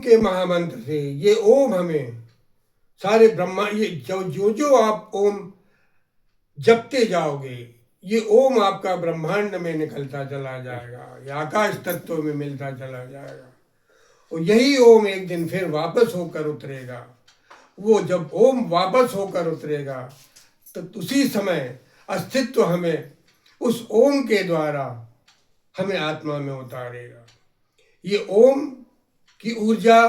के महामंत्र से ये ओम हमें सारे ब्रह्मा ये जो जो आप ओम जपते जाओगे ये ओम आपका ब्रह्मांड में निकलता चला जाएगा, ये आकाश तत्वों में मिलता चला जाएगा और यही ओम एक दिन फिर वापस होकर उतरेगा। वो जब ओम वापस होकर उतरेगा तो उसी समय अस्तित्व हमें उस ओम के द्वारा हमें आत्मा में उतारेगा। ये ओम की ऊर्जा,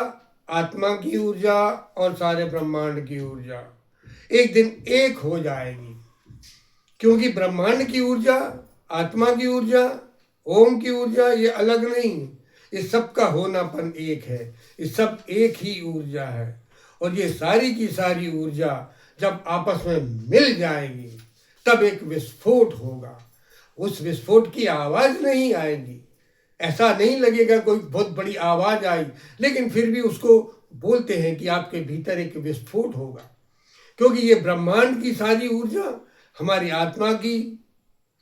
आत्मा की ऊर्जा और सारे ब्रह्मांड की ऊर्जा एक दिन एक हो जाएगी, क्योंकि ब्रह्मांड की ऊर्जा, आत्मा की ऊर्जा, ओम की ऊर्जा ये अलग नहीं, ये सबका होनापन एक है, ये सब एक ही ऊर्जा है। और ये सारी की सारी ऊर्जा जब आपस में मिल जाएगी तब एक विस्फोट होगा। उस विस्फोट की आवाज नहीं आएगी, ऐसा नहीं लगेगा कोई बहुत बड़ी आवाज आई, लेकिन फिर भी उसको बोलते हैं कि आपके भीतर एक विस्फोट होगा, क्योंकि ये ब्रह्मांड की सारी ऊर्जा हमारी आत्मा की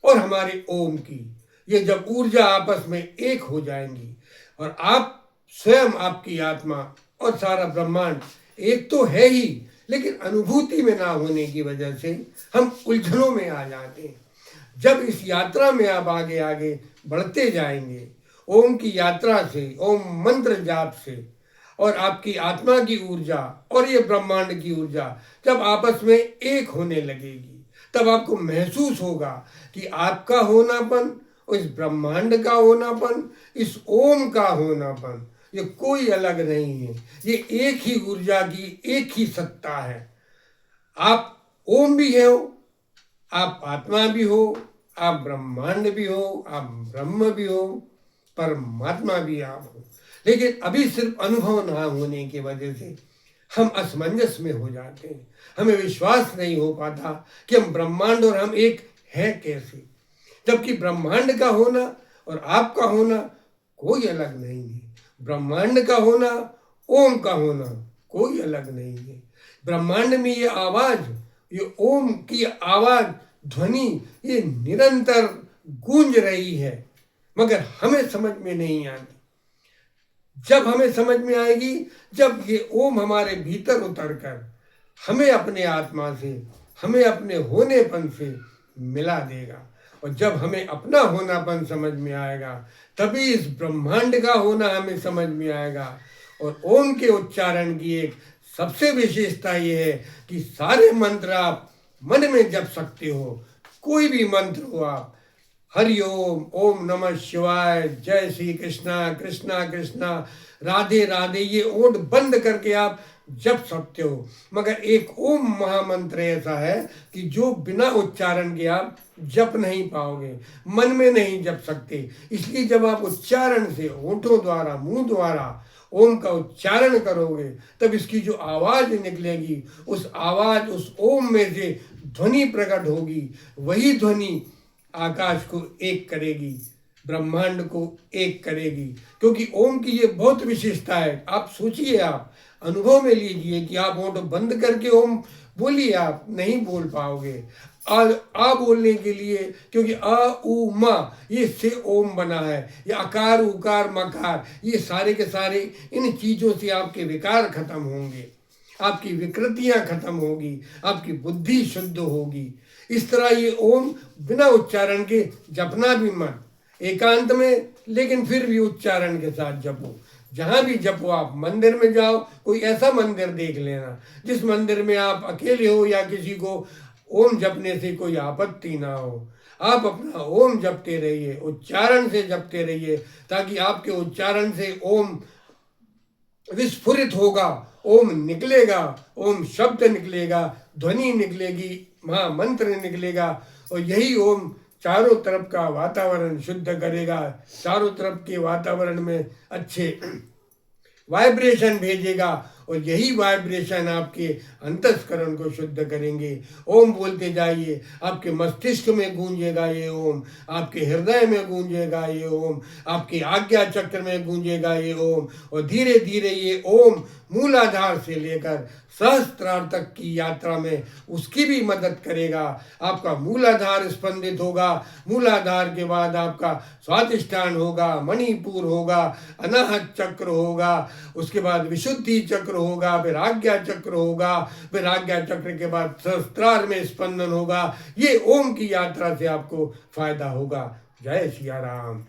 और हमारे ओम की, ये जब ऊर्जा आपस में एक हो जाएंगी और आप स्वयं, आपकी आत्मा और सारा ब्रह्मांड एक तो है ही, लेकिन अनुभूति में ना होने की वजह से हम उलझनों में आ जाते हैं। जब इस यात्रा में आप आगे आगे बढ़ते जाएंगे ओम की यात्रा से, ओम मंत्र जाप से, और आपकी आत्मा की ऊर्जा और ये ब्रह्मांड की ऊर्जा जब आपस में एक होने लगेगी तब आपको महसूस होगा कि आपका होनापन, इस ब्रह्मांड का होनापन, इस ओम का होनापन ये कोई अलग नहीं है, ये एक ही ऊर्जा की एक ही सत्ता है। आप ओम भी हो, आप आत्मा भी हो, आप ब्रह्मांड भी हो, आप ब्रह्म भी हो, परमात्मा भी आप हो। लेकिन अभी सिर्फ अनुभव ना होने की वजह से हम असमंजस में हो जाते हैं, हमें विश्वास नहीं हो पाता कि हम ब्रह्मांड और हम एक हैं कैसे, जबकि ब्रह्मांड का होना और आपका होना कोई अलग नहीं है। ब्रह्मांड का होना, ओम का होना कोई अलग नहीं है। ब्रह्मांड में ये आवाज, ये ओम की आवाज, ध्वनि ये निरंतर गूंज रही है, मगर हमें समझ में नहीं आती। जब हमें समझ में आएगी जब ये ओम हमारे भीतर उतरकर हमें अपने आत्मा से, हमें अपने होनेपन से मिला देगा, और जब हमें अपना होनापन समझ में आएगा तभी इस ब्रह्मांड का होना हमें समझ में आएगा। और ओम के उच्चारण की एक सबसे विशेषता ये है कि सारे मंत्र आप मन में जप सकते हो, कोई भी मंत्र हो आप, हरि ओम, ओम नमः शिवाय, जय श्री कृष्णा, कृष्णा कृष्णा, राधे राधे, ये ओठ बंद करके आप जप सकते हो। मगर एक ओम महामंत्र ऐसा है कि जो बिना उच्चारण के आप जप नहीं पाओगे, मन में नहीं जप सकते। इसलिए जब आप उच्चारण से, होठों द्वारा, मुंह द्वारा ओम का उच्चारण करोगे तब इसकी जो आवाज निकलेगी, उस आवाज, उस ओम में से ध्वनि प्रकट होगी, वही ध्वनि आकाश को एक करेगी, ब्रह्मांड को एक करेगी। क्योंकि ओम की ये बहुत विशेषता है। आप सोचिए, आप अनुभव में लीजिए कि आप होंठ बंद करके ओम बोलिए, आप नहीं बोल पाओगे। आ बोलने के लिए, क्योंकि अ उ म ये से ओम बना है, ये अकार उकार मकार, ये सारे के सारे इन चीजों से आपके विकार खत्म होंगे, आपकी विकृतियां खत्म होगी, आपकी बुद्धि शुद्ध होगी। इस तरह ये ओम बिना उच्चारण के जपना भी मत, एकांत में, लेकिन फिर भी उच्चारण के साथ जपो। जहां भी जपो, आप मंदिर में जाओ, कोई ऐसा मंदिर देख लेना जिस मंदिर में आप अकेले हो या किसी को ओम जपने से कोई आपत्ति ना हो। आप अपना ओम जपते रहिए, उच्चारण से जपते रहिए, ताकि आपके उच्चारण से ओम विस्फुरित होगा, ओम निकलेगा, ओम शब्द निकलेगा, ध्वनि निकलेगी, महामंत्र निकलेगा, और यही ओम चारों तरफ का वातावरण शुद्ध करेगा, चारों तरफ के वातावरण में अच्छे वाइब्रेशन भेजेगा, और यही वाइब्रेशन आपके अंतस्करण को शुद्ध करेंगे। ओम बोलते जाइए, आपके मस्तिष्क में गूंजेगा ये ओम, आपके हृदय में गूंजेगा ये ओम, आपके आज्ञा चक्र में गूंजेगा ये ओम, और धीरे धीरे ये ओम मूलाधार से लेकर सहस्त्रार तक की यात्रा में उसकी भी मदद करेगा। आपका मूलाधार स्पंदित होगा, मूलाधार के बाद आपका स्वादिष्ठान होगा, मणिपुर होगा, अनाहत चक्र होगा, उसके बाद विशुद्धि चक्र होगा, फिर आज्ञा चक्र होगा, फिर आज्ञा चक्र के बाद सहस्त्रार में स्पंदन होगा। ये ओम की यात्रा से आपको फायदा होगा। जय सिया राम।